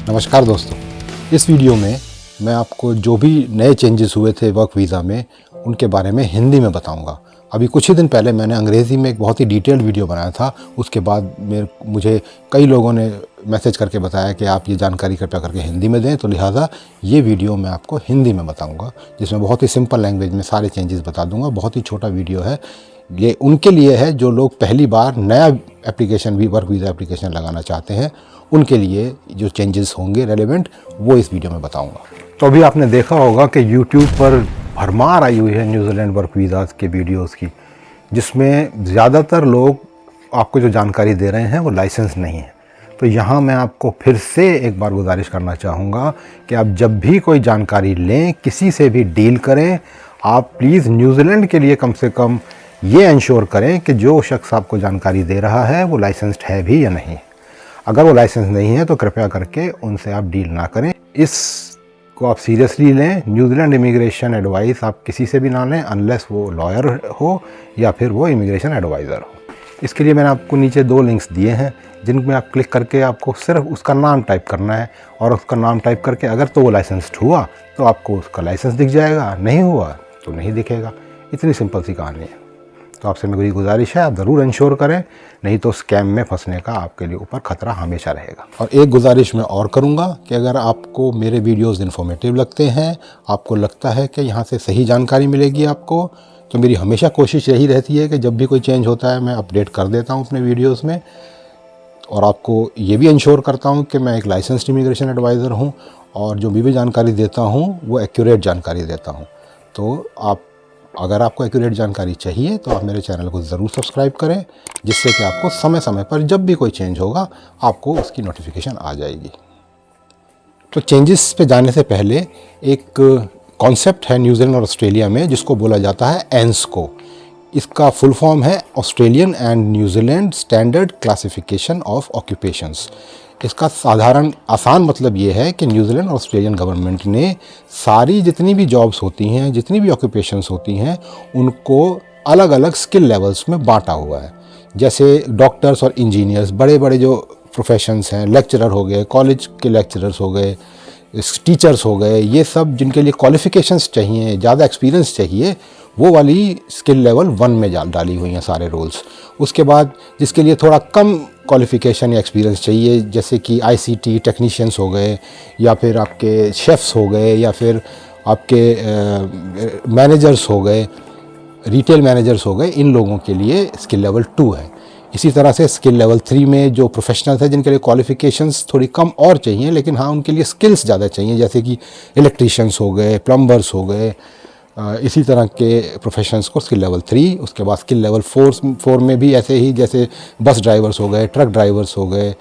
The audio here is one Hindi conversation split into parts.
नमस्कार दोस्तों, इस वीडियो में मैं आपको जो भी नए चेंजेस हुए थे वर्क वीज़ा में उनके बारे में हिंदी में बताऊंगा। अभी कुछ ही दिन पहले मैंने अंग्रेज़ी में एक बहुत ही डिटेल्ड वीडियो बनाया था। उसके बाद मुझे कई लोगों ने मैसेज करके बताया कि आप ये जानकारी कृपया करके हिंदी में दें, तो लिहाजा ये वीडियो मैं आपको हिंदी में बताऊँगा, जिसमें बहुत ही सिंपल लैंग्वेज में सारे चेंजेस बता दूँगा। बहुत ही छोटा वीडियो है, ये उनके लिए है जो लोग पहली बार नया एप्लीकेशन वर्क वीज़ा एप्लीकेशन लगाना चाहते हैं। उनके लिए जो चेंजेस होंगे रेलेवेंट वो इस वीडियो में बताऊंगा। तो अभी आपने देखा होगा कि यूट्यूब पर भरमार आई हुई है न्यूजीलैंड वर्क वीज़ाज़ के वीडियोस की, जिसमें ज़्यादातर लोग आपको जो जानकारी दे रहे हैं वो लाइसेंस नहीं है। तो यहाँ मैं आपको फिर से एक बार गुजारिश करना चाहूँगा कि आप जब भी कोई जानकारी लें, किसी से भी डील करें, आप प्लीज़ न्यूजीलैंड के लिए कम से कम ये इंश्योर करें कि जो शख्स आपको जानकारी दे रहा है वो लाइसेंस्ड है भी या नहीं। अगर वो लाइसेंस नहीं है तो कृपया करके उनसे आप डील ना करें। इसको आप सीरियसली लें। न्यूजीलैंड इमिग्रेशन एडवाइस आप किसी से भी ना लें अनलेस वो लॉयर हो या फिर वो इमिग्रेशन एडवाइज़र हो। इसके लिए मैंने आपको नीचे 2 लिंक्स दिए हैं जिनमें आप क्लिक करके आपको सिर्फ उसका नाम टाइप करना है, और उसका नाम टाइप करके अगर तो वो लाइसेंस्ड हुआ तो आपको उसका लाइसेंस दिख जाएगा, नहीं हुआ तो नहीं दिखेगा। इतनी सिंपल सी कहानी है। तो आपसे मेरी गुजारिश है आप ज़रूर इंश्योर करें, नहीं तो स्कैम में फंसने का आपके लिए ऊपर ख़तरा हमेशा रहेगा। और एक गुजारिश मैं और करूंगा कि अगर आपको मेरे वीडियोस इन्फॉर्मेटिव लगते हैं, आपको लगता है कि यहाँ से सही जानकारी मिलेगी आपको, तो मेरी हमेशा कोशिश यही रहती है कि जब भी कोई चेंज होता है मैं अपडेट कर देता हूँ अपने वीडियोज़ में, और आपको ये भी इंश्योर करता हूँ कि मैं एक लाइसेंस्ड इमिग्रेशन एडवाइज़र हूँ और जो भी जानकारी देता हूँ वो एक्यूरेट जानकारी देता हूँ। तो अगर आपको एक्यूरेट जानकारी चाहिए तो आप मेरे चैनल को ज़रूर सब्सक्राइब करें, जिससे कि आपको समय समय पर जब भी कोई चेंज होगा आपको उसकी नोटिफिकेशन आ जाएगी। तो चेंजेस पे जाने से पहले एक कॉन्सेप्ट है न्यूजीलैंड और ऑस्ट्रेलिया में जिसको बोला जाता है एंस्को। इसका फुल फॉर्म है Australian and New Zealand standard classification of occupations. इसका साधारण आसान मतलब ये है कि न्यूजीलैंड और ऑस्ट्रेलियन गवर्नमेंट ने सारी जितनी भी जॉब्स होती हैं, जितनी भी ऑक्यूपेशंस होती हैं, उनको अलग अलग स्किल लेवल्स में बांटा हुआ है। जैसे डॉक्टर्स और इंजीनियर्स, बड़े बड़े जो प्रोफेशंस हैं, लेक्चरर हो गए, कॉलेज के लेक्चरर्स हो गए, टीचर्स हो गए, ये सब जिनके लिए क्वालिफ़िकेशंस चाहिए, ज़्यादा एक्सपीरियंस चाहिए, वो वाली स्किल लेवल 1 में डाली हुई हैं सारे रोल्स। उसके बाद जिसके लिए थोड़ा कम क्वालिफ़िकेशन या एक्सपीरियंस चाहिए, जैसे कि आईसीटी टेक्नीशियंस हो गए, या फिर आपके शेफ़्स हो गए, या फिर आपके मैनेजर्स हो गए, रिटेल मैनेजर्स हो गए, इन लोगों के लिए स्किल लेवल 2 है। इसी तरह से स्किल लेवल 3 में जो प्रोफेशनल्स हैं जिनके लिए क्वालिफ़िकेशंस थोड़ी कम और चाहिए, लेकिन हाँ उनके लिए स्किल्स ज़्यादा चाहिए, जैसे कि इलेक्ट्रीशियंस हो गए, प्लम्बर्स हो गए, इसी तरह के प्रोफेशंस को स्किल लेवल 3। उसके बाद स्किल लेवल 4 में भी ऐसे ही, जैसे बस ड्राइवर्स हो गए, ट्रक ड्राइवर्स हो गए,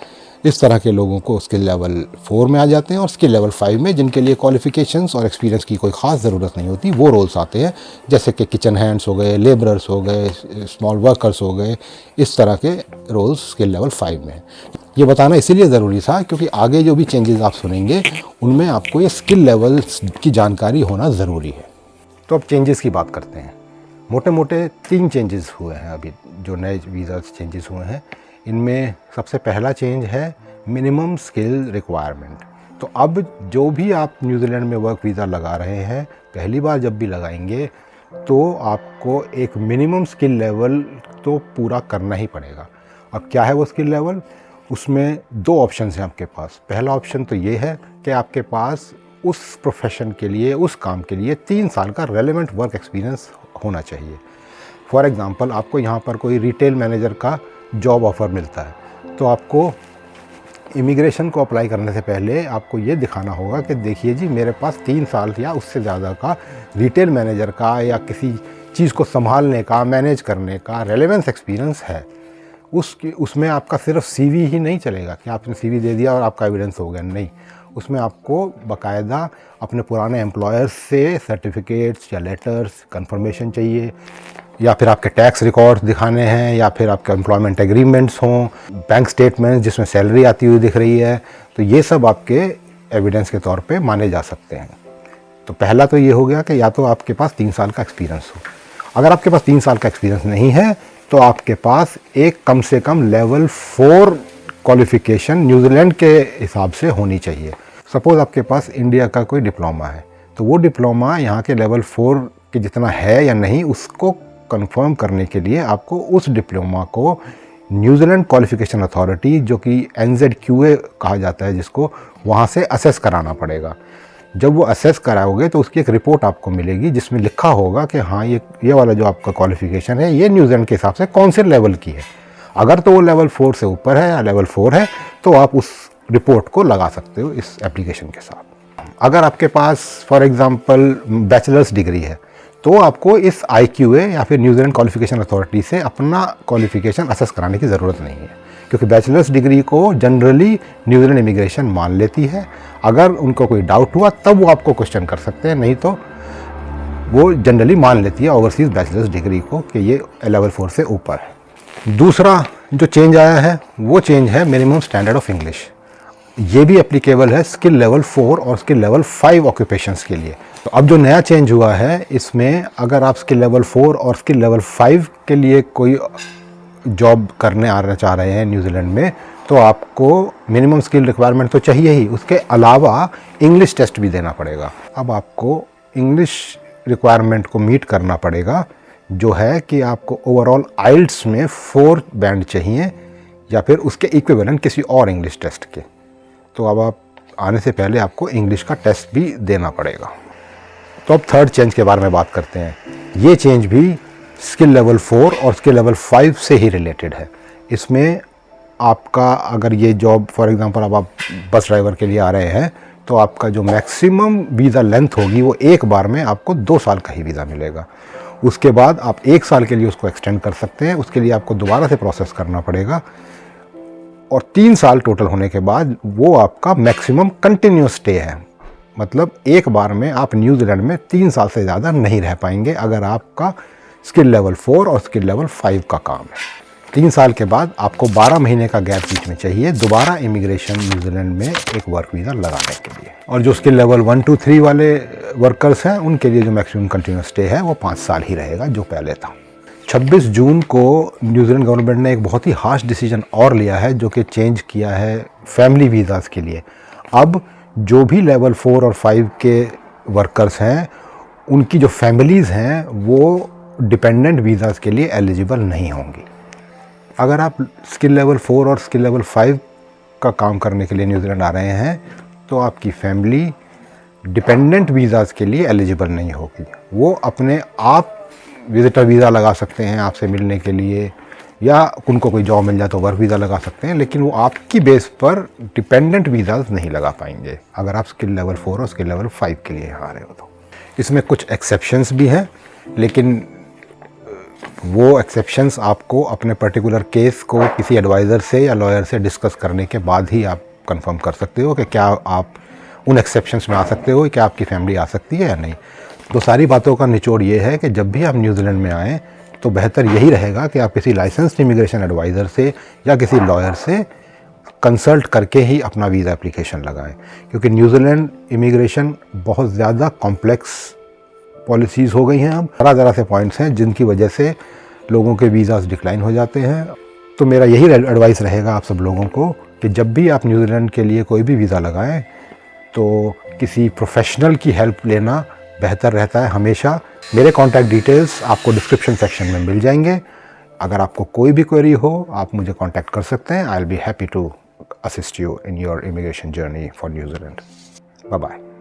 इस तरह के लोगों को स्किल लेवल 4 में आ जाते हैं। और स्किल लेवल 5 में जिनके लिए क्वालिफ़िकेशंस और एक्सपीरियंस की कोई ख़ास ज़रूरत नहीं होती, वो रोल्स आते हैं, जैसे कि किचन हैंड्स हो गए, लेबरर्स हो गए, स्मॉल वर्कर्स हो गए, इस तरह के रोल्स स्किल लेवल 5 में। ये बताना इसीलिए ज़रूरी था क्योंकि आगे जो भी चेंजेस आप सुनेंगे उनमें आपको ये स्किल लेवल्स की जानकारी होना ज़रूरी है। तो अब चेंजेस की बात करते हैं। मोटे मोटे 3 चेंजेस हुए हैं अभी, जो नए वीज़ा चेंजेस हुए हैं। इनमें सबसे पहला चेंज है मिनिमम स्किल रिक्वायरमेंट। तो अब जो भी आप न्यूजीलैंड में वर्क वीज़ा लगा रहे हैं, पहली बार जब भी लगाएंगे तो आपको एक मिनिमम स्किल लेवल तो पूरा करना ही पड़ेगा। अब क्या है वो स्किल लेवल? उसमें 2 ऑप्शंस हैं आपके पास। पहला ऑप्शन तो ये है कि आपके पास उस प्रोफेशन के लिए, उस काम के लिए 3 साल का रेलेवेंट वर्क एक्सपीरियंस होना चाहिए। फॉर एग्ज़ाम्पल, आपको यहाँ पर कोई रिटेल मैनेजर का जॉब ऑफ़र मिलता है, तो आपको इमिग्रेशन को अप्लाई करने से पहले आपको ये दिखाना होगा कि देखिए जी, मेरे पास 3 साल या उससे ज़्यादा का रिटेल मैनेजर का या किसी चीज़ को संभालने का, मैनेज करने का रेलेवेंस एक्सपीरियंस है। उसमें आपका सिर्फ सीवी ही नहीं चलेगा कि आपने सीवी दे दिया और आपका एविडेंस हो गया, नहीं। उसमें आपको बाकायदा अपने पुराने एम्प्लॉयर्स से सर्टिफिकेट्स या लेटर्स, कंफर्मेशन चाहिए, या फिर आपके टैक्स रिकॉर्ड्स दिखाने हैं, या फिर आपके एम्प्लॉयमेंट एग्रीमेंट्स हों, बैंक स्टेटमेंट्स जिसमें सैलरी आती हुई दिख रही है, तो ये सब आपके एविडेंस के तौर पे माने जा सकते हैं। तो पहला तो ये हो गया कि या तो आपके पास 3 साल का एक्सपीरियंस हो। अगर आपके पास 3 साल का एक्सपीरियंस नहीं है तो आपके पास एक कम से कम लेवल 4 क्वालिफ़िकेशन न्यूजीलैंड के हिसाब से होनी चाहिए। सपोज़ आपके पास इंडिया का कोई डिप्लोमा है, तो वो डिप्लोमा यहाँ के लेवल 4 के जितना है या नहीं, उसको कंफर्म करने के लिए आपको उस डिप्लोमा को न्यूजीलैंड क्वालिफ़िकेशन अथॉरिटी, जो कि NZQA कहा जाता है जिसको, वहाँ से असेस कराना पड़ेगा। जब वो असेस कराओगे तो उसकी एक रिपोर्ट आपको मिलेगी जिसमें लिखा होगा कि हाँ ये वाला जो आपका क्वालिफ़िकेशन है ये न्यूजीलैंड के हिसाब से कौन से लेवल की है। अगर तो वो लेवल 4 से ऊपर है या लेवल 4 है तो आप उस रिपोर्ट को लगा सकते हो इस एप्लीकेशन के साथ। अगर आपके पास फॉर एग्ज़ाम्पल बैचलर्स डिग्री है तो आपको इस IQA या फिर न्यूजीलैंड क्वालिफ़िकेशन अथॉरिटी से अपना क्वालिफ़िकेशन असेस कराने की ज़रूरत नहीं है, क्योंकि बैचलर्स डिग्री को जनरली न्यूजीलैंड इमिग्रेशन मान लेती है। अगर उनको कोई डाउट हुआ तब वो आपको क्वेश्चन कर सकते हैं, नहीं तो वो जनरली मान लेती है ओवरसीज़ बैचलर्स डिग्री को कि ये लेवल 4 से ऊपर है। दूसरा जो चेंज आया है वो चेंज है मिनिमम स्टैंडर्ड ऑफ इंग्लिश। ये भी एप्लीकेबल है स्किल लेवल 4 और स्किल लेवल 5 ऑक्यूपेशंस के लिए। तो अब जो नया चेंज हुआ है इसमें, अगर आप स्किल लेवल 4 और स्किल लेवल 5 के लिए कोई जॉब करने आना चाह रहे हैं न्यूजीलैंड में, तो आपको मिनिमम स्किल रिक्वायरमेंट तो चाहिए ही, उसके अलावा इंग्लिश टेस्ट भी देना पड़ेगा। अब आपको इंग्लिश रिक्वायरमेंट को मीट करना पड़ेगा, जो है कि आपको ओवरऑल आइल्ट्स में 4 बैंड चाहिए या फिर उसके इक्विवेलेंट किसी और इंग्लिश टेस्ट के। तो अब आप आने से पहले आपको इंग्लिश का टेस्ट भी देना पड़ेगा। तो अब थर्ड चेंज के बारे में बात करते हैं। ये चेंज भी स्किल लेवल 4 और स्किल लेवल 5 से ही रिलेटेड है। इसमें आपका अगर ये जॉब फॉर एग्जांपल अब आप बस ड्राइवर के लिए आ रहे हैं तो आपका जो मैक्सिमम वीज़ा लेंथ होगी वो एक बार में आपको 2 साल का ही वीज़ा मिलेगा। उसके बाद आप 1 साल के लिए उसको एक्सटेंड कर सकते हैं, उसके लिए आपको दोबारा से प्रोसेस करना पड़ेगा, और 3 साल टोटल होने के बाद वो आपका मैक्सिमम कंटिन्यूस स्टे है। मतलब एक बार में आप न्यूजीलैंड में 3 साल से ज़्यादा नहीं रह पाएंगे अगर आपका स्किल लेवल 4 और स्किल लेवल 5 का काम है। 3 साल के बाद आपको 12 महीने का गैप बीच में चाहिए दोबारा इमिग्रेशन न्यूजीलैंड में एक वर्क वीज़ा लगाने के लिए। और जो स्किल लेवल 1, 2, 3 वाले वर्कर्स हैं उनके लिए जो मैक्सिमम कंटिन्यूस स्टे है वो 5 साल ही रहेगा जो पहले था। 26 जून को न्यूजीलैंड गवर्नमेंट ने एक बहुत ही हार्श डिसीजन और लिया है, जो कि चेंज किया है फैमिली वीज़ाज़ के लिए। अब जो भी लेवल 4 और 5 के वर्कर्स हैं उनकी जो फैमिलीज़ हैं वो डिपेंडेंट वीज़ाज़ के लिए एलिजिबल नहीं होंगी। अगर आप स्किल लेवल 4 और स्किल लेवल 5 का काम करने के लिए न्यूजीलैंड आ रहे हैं तो आपकी फैमिली डिपेंडेंट वीज़ाज़ के लिए एलिजिबल नहीं होगी। वो अपने आप विजिटर वीज़ा लगा सकते हैं आपसे मिलने के लिए, या उनको कोई जॉब मिल जाए तो वर्क वीज़ा लगा सकते हैं, लेकिन वो आपकी बेस पर डिपेंडेंट वीज़ाज़ नहीं लगा पाएंगे अगर आप स्किल लेवल 4 और स्किल लेवल 5 के लिए आ रहे हो तो। इसमें कुछ एक्सेप्शंस भी हैं, लेकिन वो एक्सेप्शंस आपको अपने पर्टिकुलर केस को किसी एडवाइज़र से या लॉयर से डिस्कस करने के बाद ही आप कंफर्म कर सकते हो कि क्या आप उन एक्सेप्शंस में आ सकते हो, क्या आपकी फैमिली आ सकती है या नहीं। तो सारी बातों का निचोड़ ये है कि जब भी आप न्यूजीलैंड में आएँ तो बेहतर यही रहेगा कि आप किसी लाइसेंस्ड इमिग्रेशन एडवाइज़र से या किसी लॉयर से कंसल्ट करके ही अपना वीज़ा एप्लीकेशन लगाएं, क्योंकि न्यूजीलैंड इमिग्रेशन बहुत ज़्यादा कॉम्प्लेक्स पॉलिसीज़ हो गई हैं। अब ज़रा से पॉइंट्स हैं जिनकी वजह से लोगों के वीज़ाज़ डिक्लाइन हो जाते हैं। तो मेरा यही एडवाइस रहेगा आप सब लोगों को कि जब भी आप न्यूजीलैंड के लिए कोई भी वीज़ा लगाएं तो किसी प्रोफेशनल की हेल्प लेना बेहतर रहता है हमेशा। मेरे कॉन्टैक्ट डिटेल्स आपको डिस्क्रिप्शन सेक्शन में मिल जाएंगे। अगर आपको कोई भी क्वेरी हो आप मुझे कॉन्टैक्ट कर सकते हैं। I will be happy to assist you in your immigration journey for New Zealand. Bye bye.